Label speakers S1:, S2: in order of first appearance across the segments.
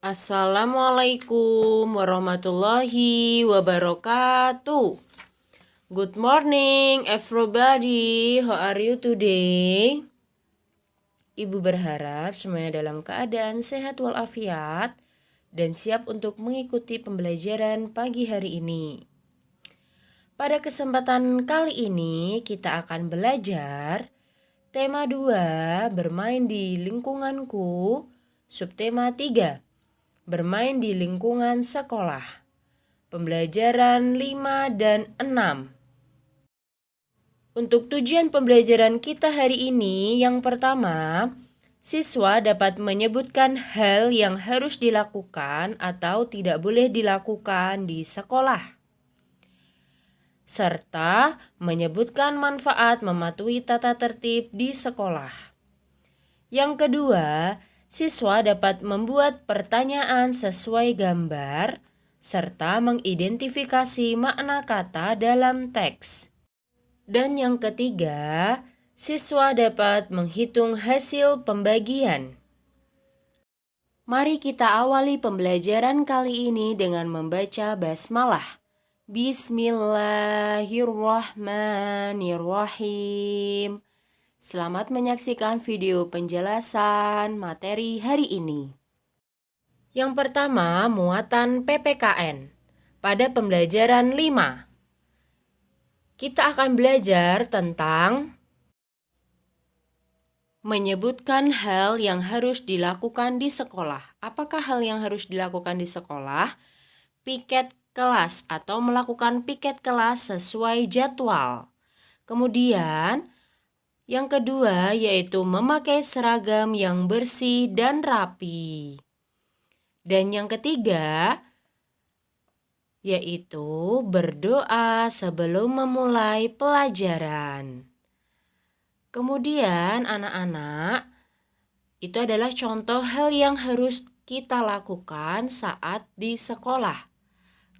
S1: Assalamualaikum warahmatullahi wabarakatuh. Good morning everybody. How are you today? Ibu berharap semuanya dalam keadaan sehat walafiat dan siap untuk mengikuti pembelajaran pagi hari ini. Pada kesempatan kali ini kita akan belajar tema 2, bermain di lingkunganku, subtema 3, bermain di lingkungan sekolah. Pembelajaran 5 dan 6. Untuk tujuan pembelajaran kita hari ini, yang pertama, siswa dapat menyebutkan hal yang harus dilakukan atau tidak boleh dilakukan di sekolah, serta menyebutkan manfaat mematuhi tata tertib di sekolah. Yang kedua, siswa dapat membuat pertanyaan sesuai gambar serta mengidentifikasi makna kata dalam teks. Dan yang ketiga, siswa dapat menghitung hasil pembagian. Mari kita awali pembelajaran kali ini dengan membaca basmalah. Bismillahirrahmanirrahim. Selamat menyaksikan video penjelasan materi hari ini. Yang pertama, muatan PPKN. Pada pembelajaran 5, kita akan belajar tentang menyebutkan hal yang harus dilakukan di sekolah. Apakah hal yang harus dilakukan di sekolah? Piket kelas atau melakukan piket kelas sesuai jadwal. Kemudian, yang kedua yaitu memakai seragam yang bersih dan rapi. Dan yang ketiga yaitu berdoa sebelum memulai pelajaran. Kemudian anak-anak, itu adalah contoh hal yang harus kita lakukan saat di sekolah.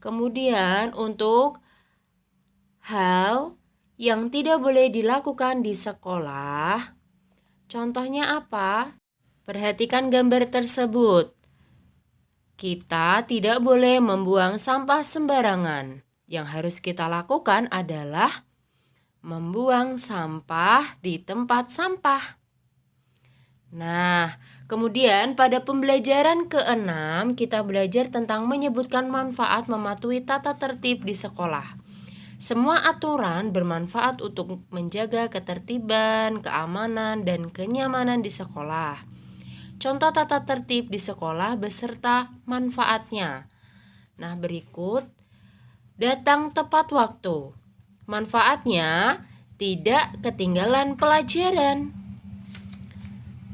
S1: Kemudian untuk hal yang tidak boleh dilakukan di sekolah, contohnya apa? Perhatikan gambar tersebut. Kita tidak boleh membuang sampah sembarangan. Yang harus kita lakukan adalah membuang sampah di tempat sampah. Nah, kemudian pada pembelajaran ke-6 kita belajar tentang menyebutkan manfaat mematuhi tata tertib di sekolah. Semua aturan bermanfaat untuk menjaga ketertiban, keamanan, dan kenyamanan di sekolah. Contoh tata tertib di sekolah beserta manfaatnya. Nah, berikut datang tepat waktu. Manfaatnya tidak ketinggalan pelajaran.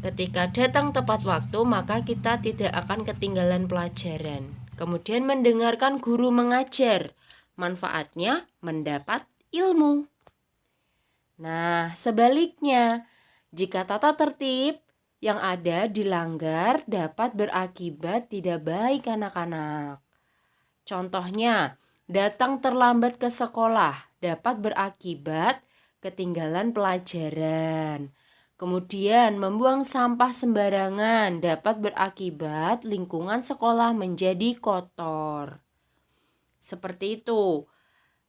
S1: Ketika datang tepat waktu, maka kita tidak akan ketinggalan pelajaran. Kemudian mendengarkan guru mengajar. Manfaatnya mendapat ilmu. Nah, sebaliknya, jika tata tertib yang ada dilanggar dapat berakibat tidak baik anak-anak. Contohnya, datang terlambat ke sekolah dapat berakibat ketinggalan pelajaran. Kemudian, membuang sampah sembarangan dapat berakibat lingkungan sekolah menjadi kotor. Seperti itu.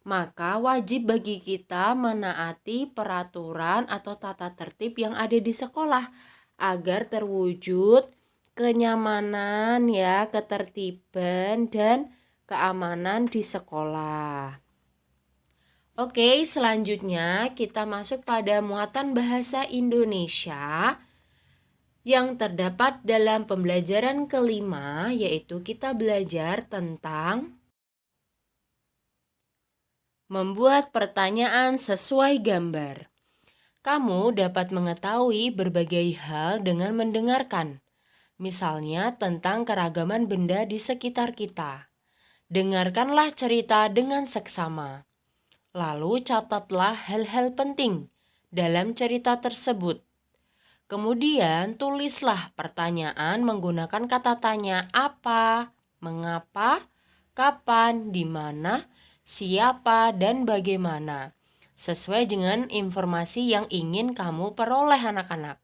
S1: Maka wajib bagi kita menaati peraturan atau tata tertib yang ada di sekolah agar terwujud kenyamanan ya, ketertiban dan keamanan di sekolah. Oke, selanjutnya kita masuk pada muatan bahasa Indonesia yang terdapat dalam pembelajaran ke-5, yaitu kita belajar tentang membuat pertanyaan sesuai gambar. Kamu dapat mengetahui berbagai hal dengan mendengarkan, misalnya tentang keragaman benda di sekitar kita. Dengarkanlah cerita dengan seksama. Lalu catatlah hal-hal penting dalam cerita tersebut. Kemudian tulislah pertanyaan menggunakan kata tanya apa, mengapa, kapan, di mana, siapa, dan bagaimana, sesuai dengan informasi yang ingin kamu peroleh anak-anak.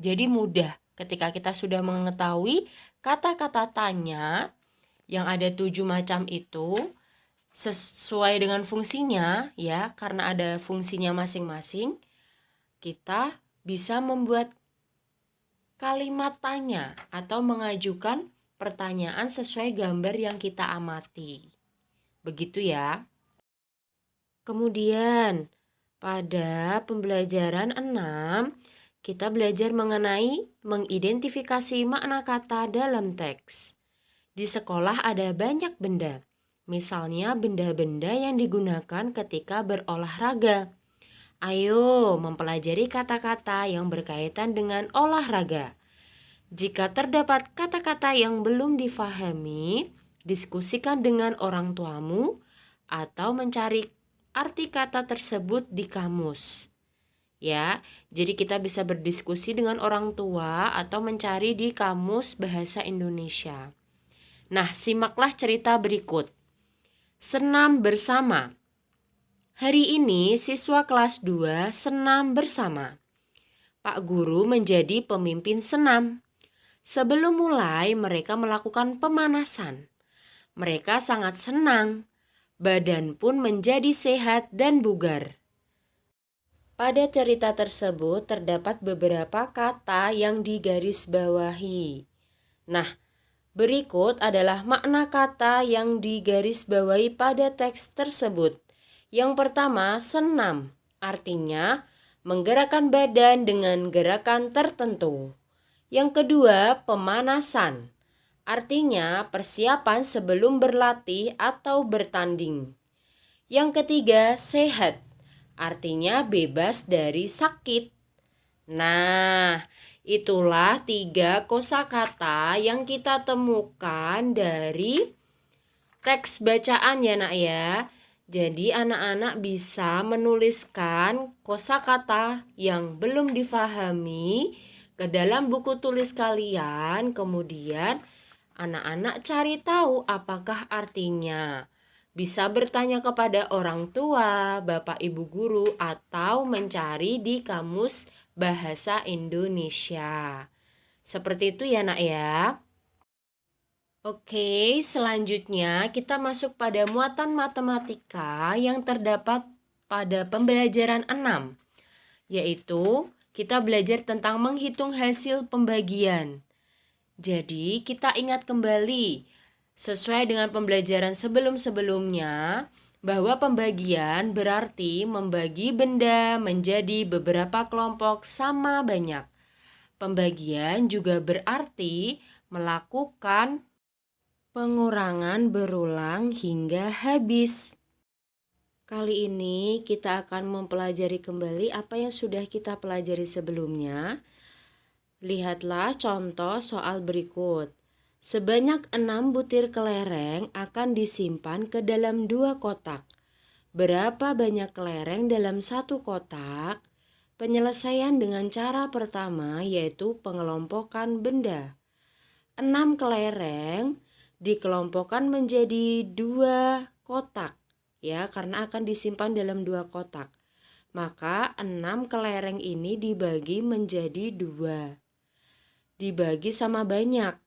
S1: Jadi mudah ketika kita sudah mengetahui kata-kata tanya yang ada 7 macam itu sesuai dengan fungsinya ya, karena ada fungsinya masing-masing, kita bisa membuat kalimat tanya atau mengajukan pertanyaan sesuai gambar yang kita amati. Begitu ya. Kemudian pada pembelajaran 6 kita belajar mengenai mengidentifikasi makna kata dalam teks. Di sekolah ada banyak benda, misalnya benda-benda yang digunakan ketika berolahraga. Ayo mempelajari kata-kata yang berkaitan dengan olahraga. Jika terdapat kata-kata yang belum difahami, diskusikan dengan orang tuamu atau mencari arti kata tersebut di kamus. Ya, jadi kita bisa berdiskusi dengan orang tua atau mencari di kamus bahasa Indonesia. Nah, simaklah cerita berikut. Senam bersama. Hari ini siswa kelas 2 senam bersama. Pak Guru menjadi pemimpin senam. Sebelum mulai, mereka melakukan pemanasan. Mereka sangat senang. Badan pun menjadi sehat dan bugar. Pada cerita tersebut terdapat beberapa kata yang digarisbawahi. Nah, berikut adalah makna kata yang digarisbawahi pada teks tersebut. Yang pertama, senam, artinya menggerakkan badan dengan gerakan tertentu. Yang kedua, pemanasan, artinya persiapan sebelum berlatih atau bertanding. Yang ketiga, sehat, artinya bebas dari sakit. Nah, itulah 3 kosakata yang kita temukan dari teks bacaan ya nak ya. Jadi anak-anak bisa menuliskan kosakata yang belum difahami ke dalam buku tulis kalian. Kemudian anak-anak cari tahu apakah artinya. Bisa bertanya kepada orang tua, bapak ibu guru, atau mencari di kamus bahasa Indonesia. Seperti itu ya nak ya. Oke, selanjutnya kita masuk pada muatan matematika yang terdapat pada pembelajaran 6. Yaitu kita belajar tentang menghitung hasil pembagian. Jadi kita ingat kembali sesuai dengan pembelajaran sebelum-sebelumnya bahwa pembagian berarti membagi benda menjadi beberapa kelompok sama banyak. Pembagian juga berarti melakukan pengurangan berulang hingga habis. Kali ini kita akan mempelajari kembali apa yang sudah kita pelajari sebelumnya. Lihatlah contoh soal berikut. Sebanyak 6 butir kelereng akan disimpan ke dalam 2 kotak. Berapa banyak kelereng dalam 1 kotak? Penyelesaian dengan cara pertama yaitu pengelompokan benda. 6 kelereng dikelompokkan menjadi 2 kotak ya, karena akan disimpan dalam 2 kotak. Maka 6 kelereng ini dibagi menjadi 2. Dibagi sama banyak.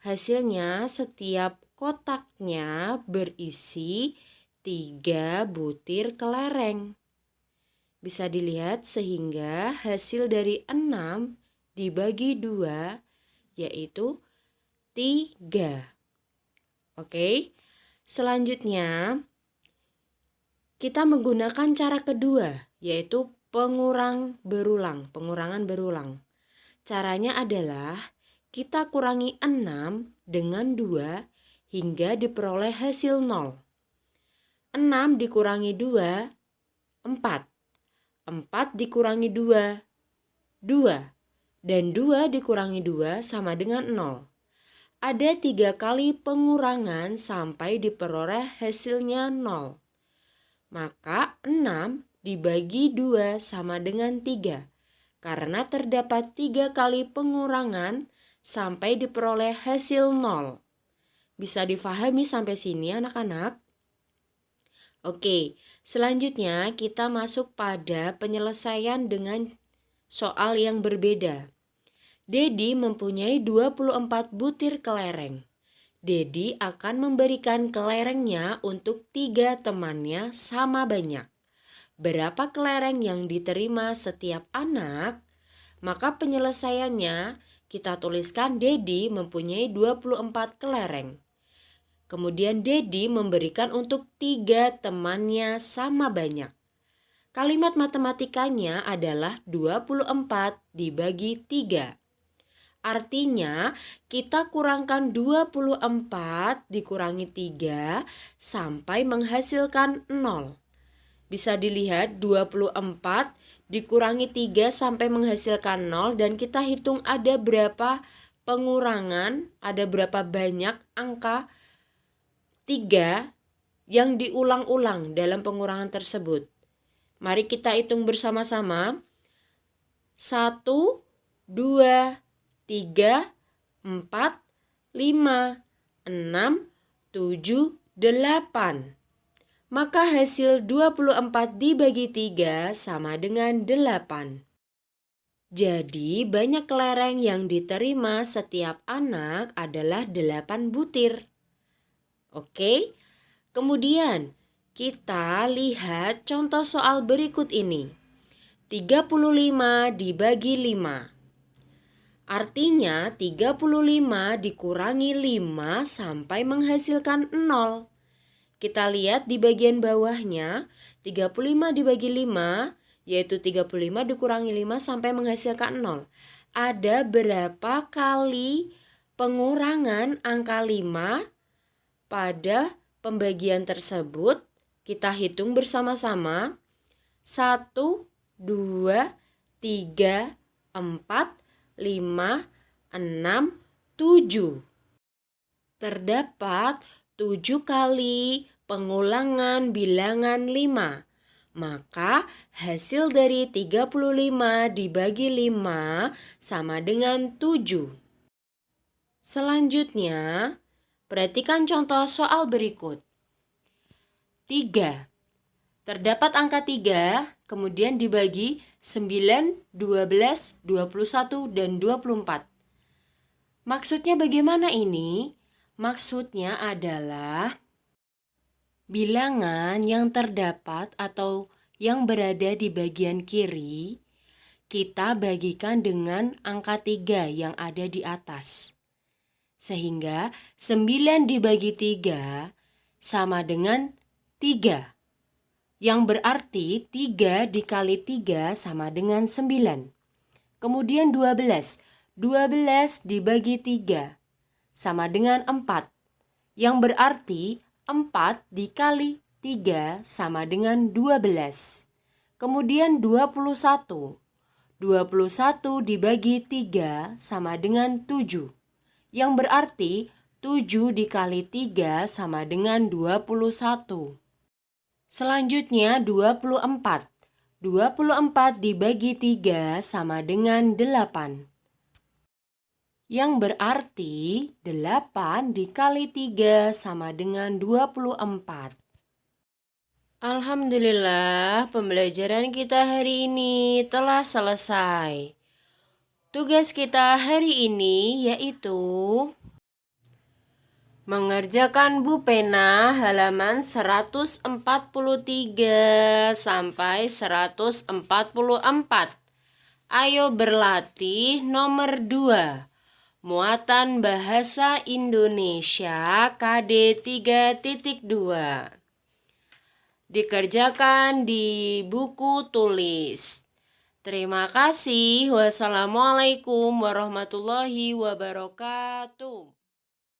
S1: Hasilnya setiap kotaknya berisi 3 butir kelereng. Bisa dilihat sehingga hasil dari 6 dibagi 2 yaitu 3. Oke, selanjutnya kita menggunakan cara kedua yaitu pengurangan berulang. Caranya adalah kita kurangi 6 dengan 2 hingga diperoleh hasil 0. 6 dikurangi 2, 4. 4 dikurangi 2, 2. Dan 2 dikurangi 2 sama dengan 0. Ada 3 kali pengurangan sampai diperoleh hasilnya 0. Maka 6 dibagi 2 sama dengan 3. Karena terdapat 3 kali pengurangan sampai diperoleh hasil 0. Bisa difahami sampai sini anak-anak? Oke, selanjutnya kita masuk pada penyelesaian dengan soal yang berbeda. Dedi mempunyai 24 butir kelereng. Dedi akan memberikan kelerengnya untuk 3 temannya sama banyak. Berapa kelereng yang diterima setiap anak? Maka penyelesaiannya kita tuliskan Dedi mempunyai 24 kelereng. Kemudian Dedi memberikan untuk 3 temannya sama banyak. Kalimat matematikanya adalah 24 dibagi 3. Artinya kita kurangkan 24 dikurangi 3 sampai menghasilkan 0. Bisa dilihat 24 dikurangi 3 sampai menghasilkan 0 dan kita hitung ada berapa pengurangan, ada berapa banyak angka 3 yang diulang-ulang dalam pengurangan tersebut. Mari kita hitung bersama-sama. 1, 2, 3, 4, 5, 6, 7, 8. Maka hasil 24 dibagi 3 sama dengan 8. Jadi banyak kelereng yang diterima setiap anak adalah 8 butir. Oke, kemudian kita lihat contoh soal berikut ini. 35 dibagi 5. Artinya 35 dikurangi 5 sampai menghasilkan 0. Kita lihat di bagian bawahnya, 35 dibagi 5, yaitu 35 dikurangi 5 sampai menghasilkan 0. Ada berapa kali pengurangan angka 5 pada pembagian tersebut? Kita hitung bersama-sama. 1, 2, 3, 4, 5, 6, 7. Terdapat 7 kali pengulangan bilangan 5. Maka hasil dari 35 dibagi 5 sama dengan 7. Selanjutnya, perhatikan contoh soal berikut. 3. Terdapat angka 3, kemudian dibagi 9, 12, 21, dan 24. Maksudnya bagaimana ini? Maksudnya adalah bilangan yang terdapat atau yang berada di bagian kiri, kita bagikan dengan angka 3 yang ada di atas. Sehingga 9 dibagi 3 sama dengan 3. Yang berarti 3 dikali 3 sama dengan 9. Kemudian 12. 12 dibagi 3 sama dengan 4. Yang berarti 4 dikali 3 sama dengan 12. Kemudian 21. 21 dibagi 3 sama dengan 7. Yang berarti 7 dikali 3 sama dengan 21. Selanjutnya 24. 24 dibagi 3 sama dengan 8. Yang berarti 8 dikali 3 sama dengan 24. Alhamdulillah, pembelajaran kita hari ini telah selesai. Tugas kita hari ini yaitu mengerjakan Bu Pena halaman 143 sampai 144. Ayo berlatih nomor 2. Muatan Bahasa Indonesia KD 3.2. Dikerjakan di buku tulis. Terima kasih. Wassalamualaikum warahmatullahi wabarakatuh.